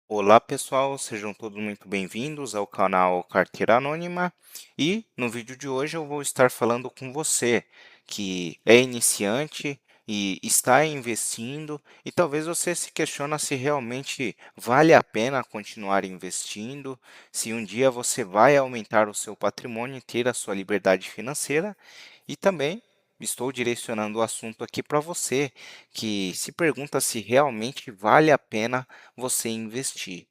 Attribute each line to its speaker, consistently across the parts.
Speaker 1: Olá pessoal, sejam todos muito bem-vindos ao canal Carteira Anônima e no vídeo de hoje eu vou estar falando com você que é iniciante e está investindo e talvez você se questiona se realmente vale a pena continuar investindo, se um dia você vai aumentar o seu patrimônio e ter a sua liberdade financeira e também estou direcionando o assunto aqui para você que se pergunta se realmente vale a pena você investir.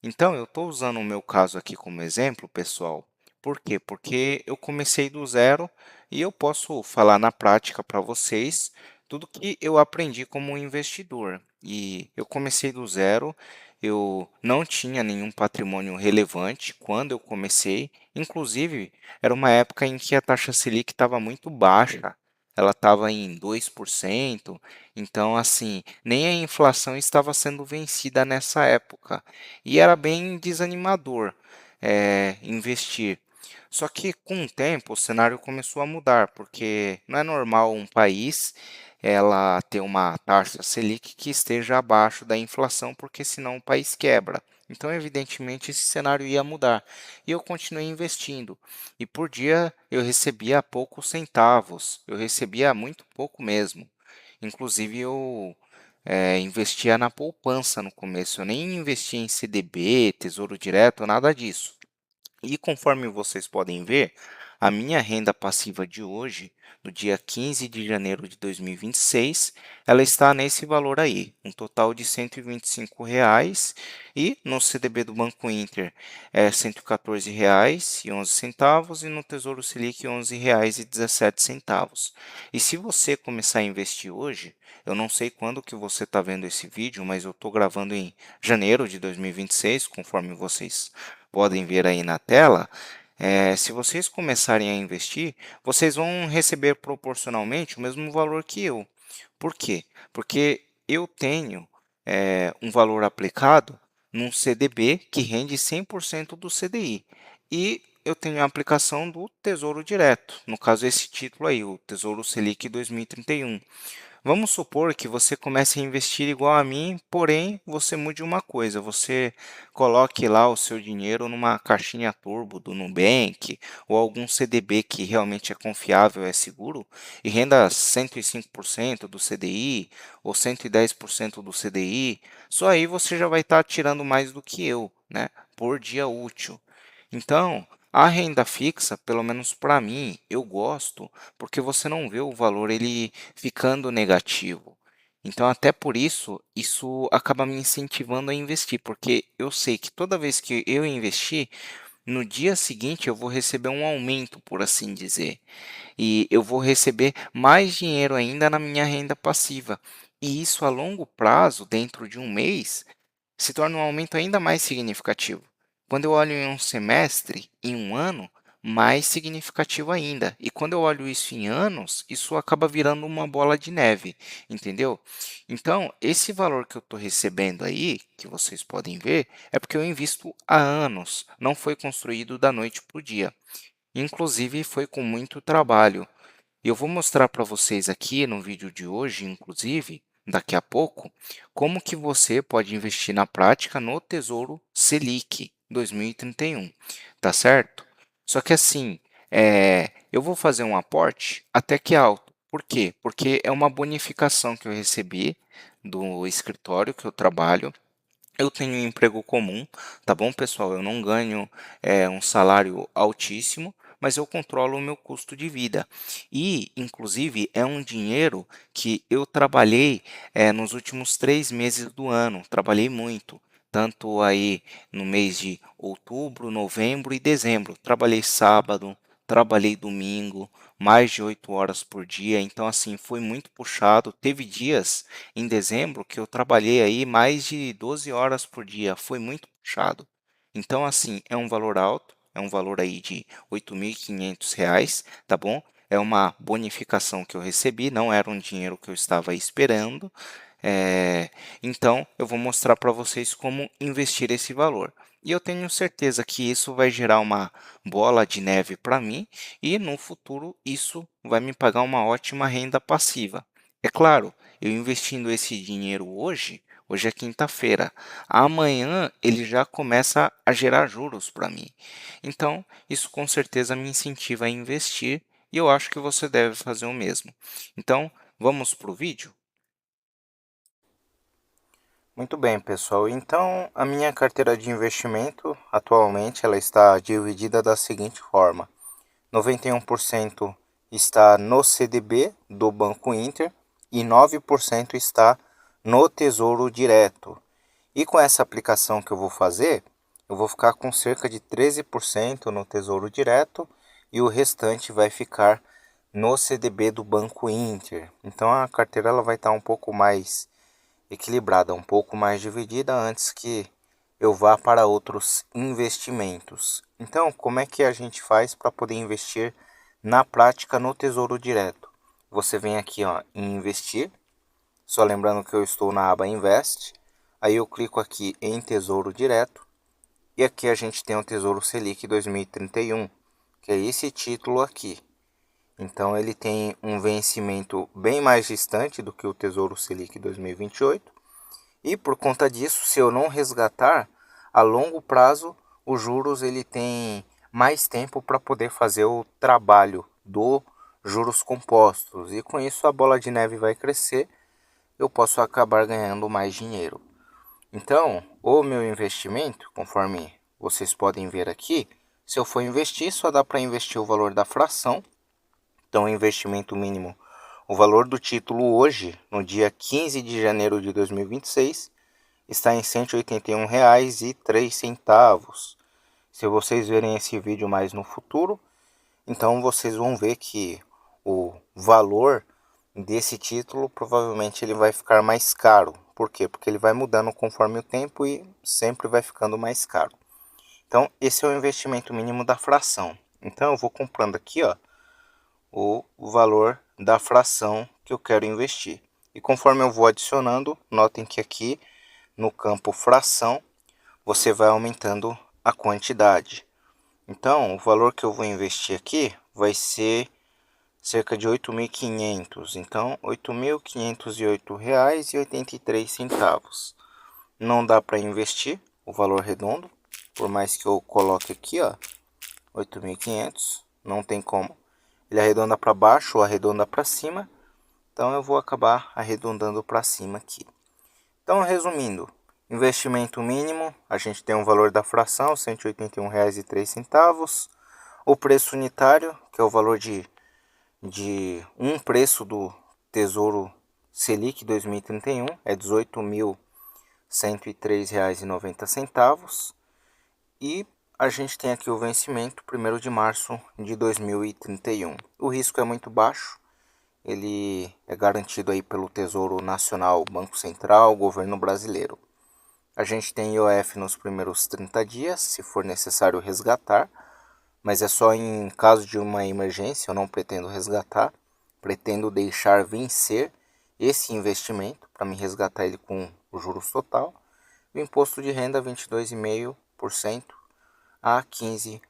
Speaker 1: Então, eu estou usando o meu caso aqui como exemplo, pessoal. Por quê? Porque eu comecei do zero e eu posso falar na prática para vocês tudo que eu aprendi como investidor. E eu comecei do zero, eu não tinha nenhum patrimônio relevante quando eu comecei. Inclusive, era uma época em que a taxa Selic estava muito baixa. Ela estava em 2%. Então, assim, nem a inflação estava sendo vencida nessa época. E era bem desanimador, investir. Só que com o tempo o cenário começou a mudar, porque não é normal um país ela ter uma taxa Selic que esteja abaixo da inflação, porque senão o país quebra. Então, evidentemente, esse cenário ia mudar. E eu continuei investindo. E por dia eu recebia poucos centavos, eu recebia muito pouco mesmo. Inclusive, eu investia na poupança no começo, eu nem investia em CDB, Tesouro Direto, nada disso. E conforme vocês podem ver, a minha renda passiva de hoje, no dia 15 de janeiro de 2026, ela está nesse valor aí, um total de R$ 125, e no CDB do Banco Inter é R$ 114,11 e no Tesouro Selic R$ 11,17. E se você começar a investir hoje, eu não sei quando que você está vendo esse vídeo, mas eu estou gravando em janeiro de 2026, conforme vocês podem ver aí na tela, se vocês começarem a investir, vocês vão receber proporcionalmente o mesmo valor que eu. Por quê? Porque eu tenho um valor aplicado num CDB que rende 100% do CDI. E eu tenho a aplicação do Tesouro Direto, no caso esse título aí, o Tesouro Selic 2031. Vamos supor que você comece a investir igual a mim, porém você mude uma coisa, você coloque lá o seu dinheiro numa caixinha turbo do Nubank ou algum CDB que realmente é confiável, é seguro e renda 105% do CDI ou 110% do CDI, só aí você já vai estar tirando mais do que eu, né, por dia útil. Então, a renda fixa, pelo menos para mim, eu gosto, porque você não vê o valor ele ficando negativo. Então, até por isso, isso acaba me incentivando a investir, porque eu sei que toda vez que eu investir, no dia seguinte eu vou receber um aumento, por assim dizer, e eu vou receber mais dinheiro ainda na minha renda passiva. E isso a longo prazo, dentro de um mês, se torna um aumento ainda mais significativo. Quando eu olho em um semestre, em um ano, mais significativo ainda. E quando eu olho isso em anos, isso acaba virando uma bola de neve, entendeu? Então, esse valor que eu estou recebendo aí, que vocês podem ver, é porque eu invisto há anos, não foi construído da noite para o dia. Inclusive, foi com muito trabalho. E eu vou mostrar para vocês aqui no vídeo de hoje, inclusive, daqui a pouco, como que você pode investir na prática no Tesouro Selic 2031, tá certo? Só que assim, eu vou fazer um aporte até que alto. Por quê? Porque é uma bonificação que eu recebi do escritório que eu trabalho. Eu tenho um emprego comum, tá bom, pessoal? Eu não ganho um salário altíssimo, mas eu controlo o meu custo de vida. E, inclusive, é um dinheiro que eu trabalhei nos últimos 3 meses do ano. Trabalhei muito, tanto aí no mês de outubro, novembro e dezembro. Trabalhei sábado, trabalhei domingo, mais de 8 horas por dia. Então, assim, foi muito puxado. Teve dias em dezembro que eu trabalhei aí mais de 12 horas por dia, foi muito puxado. Então, assim, é um valor alto, é um valor aí de R$ 8.500, tá bom? É uma bonificação que eu recebi, não era um dinheiro que eu estava esperando. Então, eu vou mostrar para vocês como investir esse valor. E eu tenho certeza que isso vai gerar uma bola de neve para mim e no futuro isso vai me pagar uma ótima renda passiva. É claro, eu investindo esse dinheiro hoje, Hoje é quinta-feira. Amanhã ele já começa a gerar juros para mim. Então, isso com certeza me incentiva a investir e eu acho que você deve fazer o mesmo. Então, vamos para o vídeo? Muito bem, pessoal. Então, a minha carteira de investimento, atualmente, ela está dividida da seguinte forma. 91% está no CDB do Banco Inter e 9% está no Tesouro Direto. E com essa aplicação que eu vou fazer, eu vou ficar com cerca de 13% no Tesouro Direto e o restante vai ficar no CDB do Banco Inter. Então a carteira ela vai estar um pouco mais equilibrada, um pouco mais dividida antes que eu vá para outros investimentos. Então, como é que a gente faz para poder investir na prática no Tesouro Direto? Você vem aqui ó, em investir, só lembrando que eu estou na aba Invest, aí eu clico aqui em Tesouro Direto e aqui a gente tem o Tesouro Selic 2031, que é esse título aqui. Então ele tem um vencimento bem mais distante do que o Tesouro Selic 2028 e por conta disso, se eu não resgatar, a longo prazo os juros ele tem mais tempo para poder fazer o trabalho do juros compostos e com isso a bola de neve vai crescer, eu posso acabar ganhando mais dinheiro. Então, o meu investimento, conforme vocês podem ver aqui, se eu for investir, só dá para investir o valor da fração. Então, o investimento mínimo, o valor do título hoje, no dia 15 de janeiro de 2026, está em R$ 181,03. Se vocês verem esse vídeo mais no futuro, então vocês vão ver que o valor desse título provavelmente ele vai ficar mais caro. Por quê? Porque ele vai mudando conforme o tempo e sempre vai ficando mais caro. Então, esse é o investimento mínimo da fração. Então, eu vou comprando aqui ó, o valor da fração que eu quero investir. E conforme eu vou adicionando, notem que aqui no campo fração, você vai aumentando a quantidade. Então, o valor que eu vou investir aqui vai ser cerca de 8.500. Então, R$ 8.508,83. Não dá para investir o valor redondo, por mais que eu coloque aqui, ó, 8.500, não tem como. Ele arredonda para baixo ou arredonda para cima, então eu vou acabar arredondando para cima aqui. Então, resumindo, investimento mínimo, a gente tem um valor da fração, R$ 181,03. O preço unitário, que é o valor de um preço do Tesouro Selic 2031, é R$ 18.103,90. E a gente tem aqui o vencimento 1º de março de 2031. O risco é muito baixo. Ele é garantido aí pelo Tesouro Nacional, Banco Central, Governo Brasileiro. A gente tem IOF nos primeiros 30 dias, se for necessário resgatar, mas é só em caso de uma emergência, eu não pretendo resgatar, pretendo deixar vencer esse investimento para me resgatar ele com os juros total. O imposto de renda 22,5% a 15%.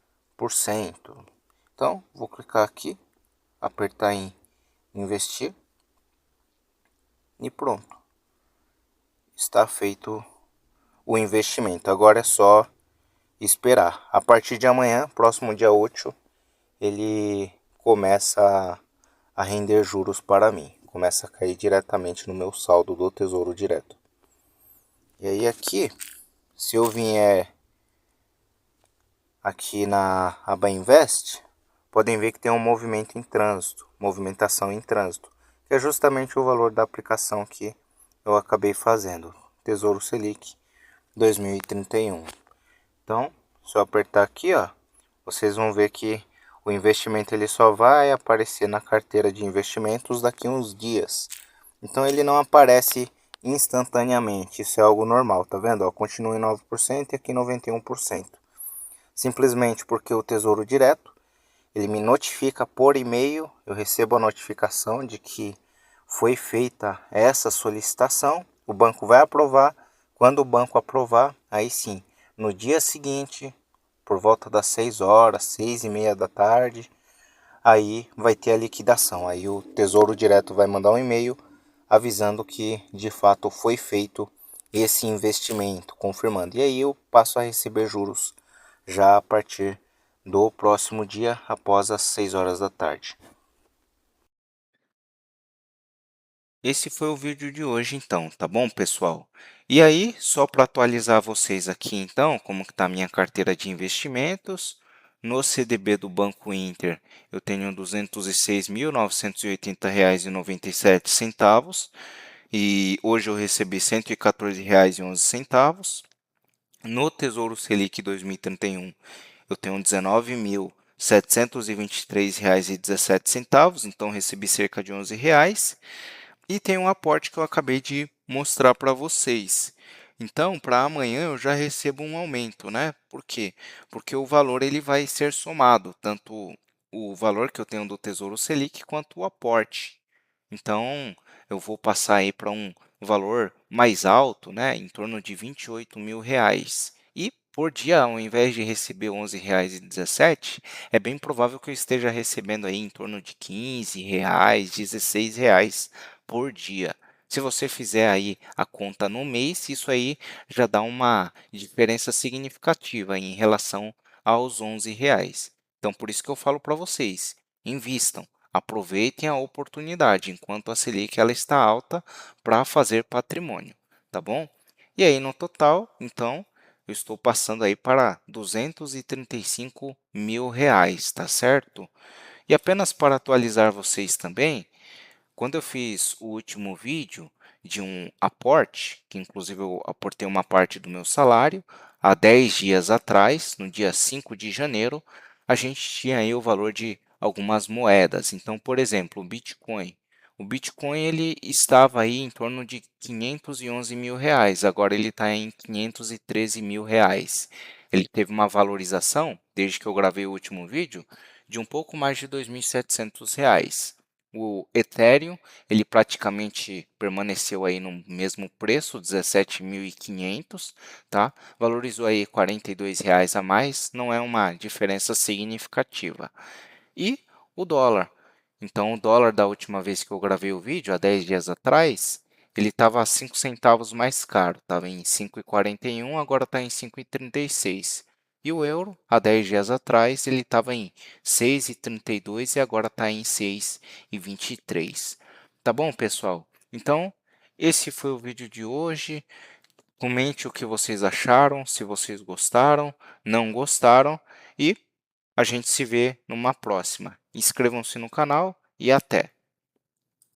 Speaker 1: Então, vou clicar aqui, apertar em investir e pronto, está feito o investimento. Agora é só esperar. A partir de amanhã, próximo dia útil, ele começa a render juros para mim, começa a cair diretamente no meu saldo do Tesouro Direto. E aí aqui, se eu vier aqui na aba Invest, podem ver que tem um movimento em trânsito, movimentação em trânsito, que é justamente o valor da aplicação que eu acabei fazendo, Tesouro Selic 2031. Então, se eu apertar aqui, ó, vocês vão ver que o investimento ele só vai aparecer na carteira de investimentos daqui a uns dias. Então ele não aparece instantaneamente, isso é algo normal, tá vendo? Ó, continua em 9% e aqui 91%. Simplesmente porque o Tesouro Direto ele me notifica por e-mail, eu recebo a notificação de que foi feita essa solicitação, o banco vai aprovar. Quando o banco aprovar, aí sim, no dia seguinte, por volta das 6 horas, 6:30 da tarde, aí vai ter a liquidação. Aí o Tesouro Direto vai mandar um e-mail avisando que de fato foi feito esse investimento, confirmando. E aí eu passo a receber juros já a partir do próximo dia, após as 6 horas da tarde. Esse foi o vídeo de hoje, então, tá bom, pessoal? E aí, só para atualizar vocês aqui, então, como que está a minha carteira de investimentos, no CDB do Banco Inter, eu tenho R$ 206.980,97 e hoje eu recebi R$ 114,11. No Tesouro Selic 2031, eu tenho R$ 19.723,17, então recebi cerca de R$ 11. E tem um aporte que eu acabei de mostrar para vocês. Então, para amanhã eu já recebo um aumento, né? Por quê? Porque o valor ele vai ser somado, tanto o valor que eu tenho do Tesouro Selic quanto o aporte. Então, eu vou passar aí para um valor mais alto, né? Em torno de R$ 28.000. E por dia, ao invés de receber R$ 11,17, é bem provável que eu esteja recebendo aí em torno de R$ 15, R$ 16 por dia. Se você fizer aí a conta no mês, isso aí já dá uma diferença significativa em relação aos R$ 11. Então, por isso que eu falo para vocês, invistam, aproveitem a oportunidade enquanto a Selic ela está alta para fazer patrimônio, tá bom? E aí, no total, então, eu estou passando aí para R$ 235.000, tá certo? E apenas para atualizar vocês também, quando eu fiz o último vídeo de um aporte, que inclusive eu aportei uma parte do meu salário, há 10 dias atrás, no dia 5 de janeiro, a gente tinha aí o valor de algumas moedas. Então, por exemplo, o Bitcoin. O Bitcoin ele estava aí em torno de R$ 511.000, agora ele está em R$ 513.000. Ele teve uma valorização, desde que eu gravei o último vídeo, de um pouco mais de R$ 2.700. O Ethereum, ele praticamente permaneceu aí no mesmo preço, 17.500, tá? Valorizou aí R$ 42 a mais, não é uma diferença significativa. E o dólar. Então, o dólar da última vez que eu gravei o vídeo, há 10 dias atrás, ele estava 5 centavos mais caro, estava em 5,41, agora está em 5,36. E o euro, há 10 dias atrás, ele estava em 6,32 e agora está em 6,23. Tá bom, pessoal? Então, esse foi o vídeo de hoje. Comente o que vocês acharam, se vocês gostaram, não gostaram e a gente se vê numa próxima. Inscrevam-se no canal e até!